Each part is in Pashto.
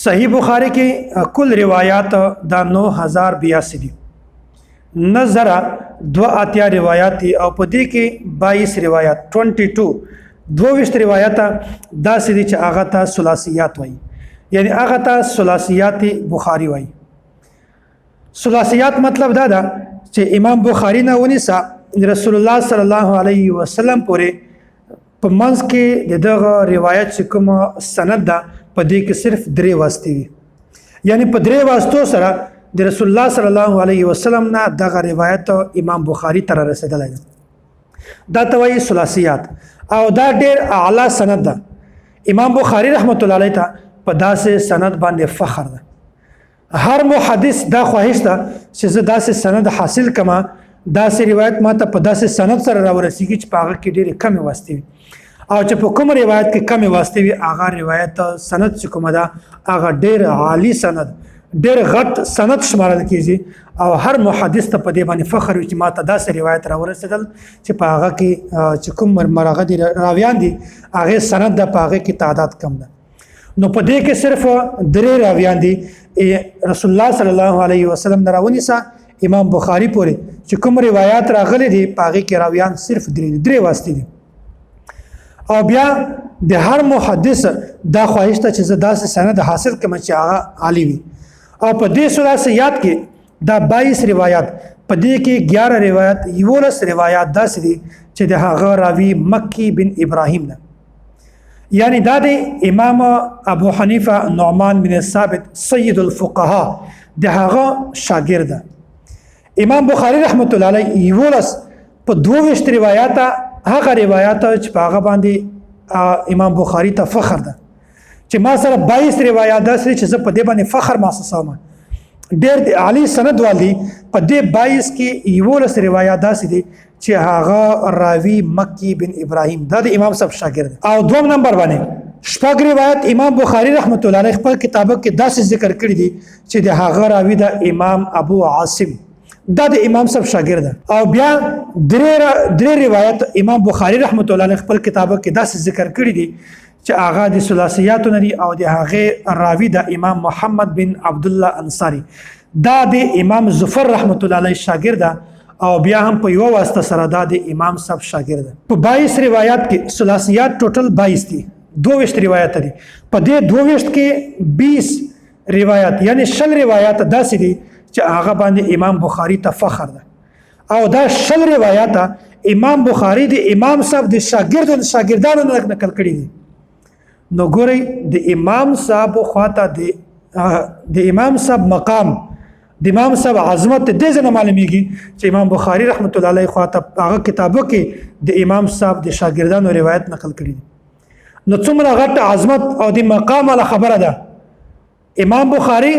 صحیح بخاری کې کل روایات دا 9082 دي. نظر 82 روایات دي او په دې کې 22 روایات 22 روایات دا سدي چې هغه ته ثلاثيات وایي، یعنی هغه ته ثلاثيات بخاری وایي. ثلاثيات مطلب دا ده چې امام بخاری نه ونیسا رسول الله صلی الله علیه وسلم پورې په منځ کې دغه روایت چې کوم سند ده په دې کې صرف 3 واسطې وي، یعنی په 3 واسطو سره د رسول الله صلی الله علیه وسلم نه دغه روایت امام بخاری تر رسیدلی ده. دا ته وایي ثلاثيات او دا ډېر اعلی سند ده. امام بخاری رحمت الله علیه ته په داسې سند باندې فخر ده. هر محدث دا خواهش ده چې زه داسې سند حاصل کما، داسې روایت ما ته په داسې سند سره راورسیږي چې په هغه کې ډېرې کمې واسطې وي، او چې په کوم روایت کې کمې واسطې وي هغه روایت سند چې کومه ده هغه ډېر عالی سند، ډېر غټ سند شمارل کېږي، او هر محدث ته په دې باندې فخر وي چې ما ته داسې روایت راورسېدل چې په هغه کې چې کوم مرغه دي راویان دي هغې سند ده، په هغې کې تعداد کم ده. نو په دې کې صرف 3 راویان دي رسول الله صلی الله علیه وسلم نه راونیسه امام بخاری پورې چې کوم روایات راغلي دي په هغې کې راویان صرف 3 واسطې دي. او بیا د هر محدث دا خواهش ته چې زه داسې سند حاصل کړم چې هغه عالی وي. او په دې ثلاثيات کې دا 22 روایات، په دې کې 11 روایات 11 روایات داسې دي چې د هغه راوي مکی بن ابراهیم ده، یعنی دا د امام ابو حنیفه نعمان بن ثابت سید الفقهاء د هغه شاګرد ده. امام بخاری رحمت الله علیه 11 په 22 روایات هغه روایات چې په هغه باندې امام بخاری ته فخر ده چې ما سره 22 روایات داسې چې زه په دې باندې فخر محسوسوم، ډېر عالی سند والی. په دې 22 کې 11 روایات داسې دي چې هغه راوي مکی بن ابراهیم دا د امام صاحب شاګرد دی. او دوم نمبر باندې 6 روایت امام بخاری رحمت الله علیه خپل کتابو کې داسې ذکر کړی دي چې د هغه راوي د امام ابو عاصم دا د امام صاحب شاګرد ده. او بیا 3 روایت امام بخاری رحمت الله علیه خپل کتابو کې داسې ذکر کړی دي چې هغه د ثلاثيات نه دي، او د هغه راوي د امام محمد بن عبد الله انصاری دا د امام ظفر رحمت الله علیه شاګرد ده، او بیا هم په یو واسطه سره دا د امام صاحب شاګرد ده. په 22 روایت کې ثلاثيات ټوټل 22 دي، 22 روایت دي. په دې 22 کې 20 روایت یعنی 20 روایت داسې دي چې هغه باندې امام بخاری ته فخر ده، او دا 20 روایت امام بخاری د امام صاحب د شاګردانو نه نقل کړي دي. نو ګورئ د امام صاحب خواته د امام صاحب مقام، د امام صاحب عظمت دې ځنه معلومیږي چې امام بخاری رحمت الله علیه خواته هغه کتابو کې د امام صاحب د شاګردانو روایت نقل کړي دي. نو څومره غټ عظمت او د مقام والا خبره ده. امام بخاری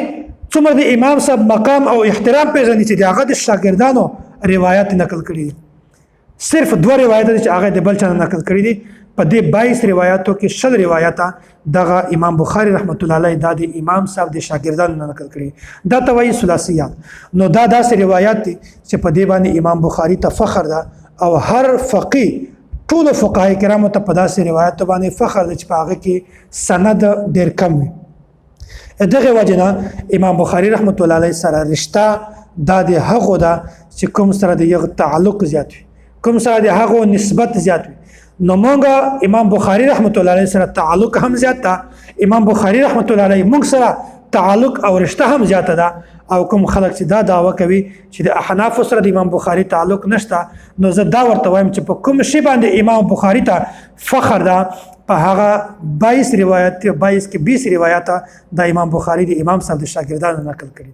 څومره د امام صاحب مقام او احترام پیژني چې د هغه د شاګردانو روایت نقل کړي دي. صرف 2 روایت چې هغه د بل چا نقل کړي دي. په دې 22 روایتو کې 20 روایت دغه امام بخاری رحمت الله علیه د امام صاحب د شاګردانو نقل کړي، دا ته وایي ثلاثيات. نو دا داسې روایت دي چې په دې باندې امام بخاری ته فخر ده، او هر فقيه ټول فقهای کرامو ته په داسې روایت باندې فخر ده چې په هغه کې سند ډېر کم وي. دغه وجه نه امام بخاری رحمت الله علیه سره رشته دا د هغو ده چې کوم سره د یو تعلق زیات وي، کوم سره د هغو نسبت زیات وي. نو مونږ امام بخاری رحمت الله علیه سره تعلق هم زیات ده، امام بخاری رحمت الله علیه مونږ سره تعلق او رشته هم زیاته ده. او کوم خلک چې دا دعوه کوي چې د احناف سره د امام بخاری تعلق نشته، نو زه دا ورته وایم چې په کوم شی باندې امام بخاری ته فخر ده، په هغه 22 روایت 22 کې 20 روایت د امام بخاری د امام صاحب د شاګردانو نقل کړي.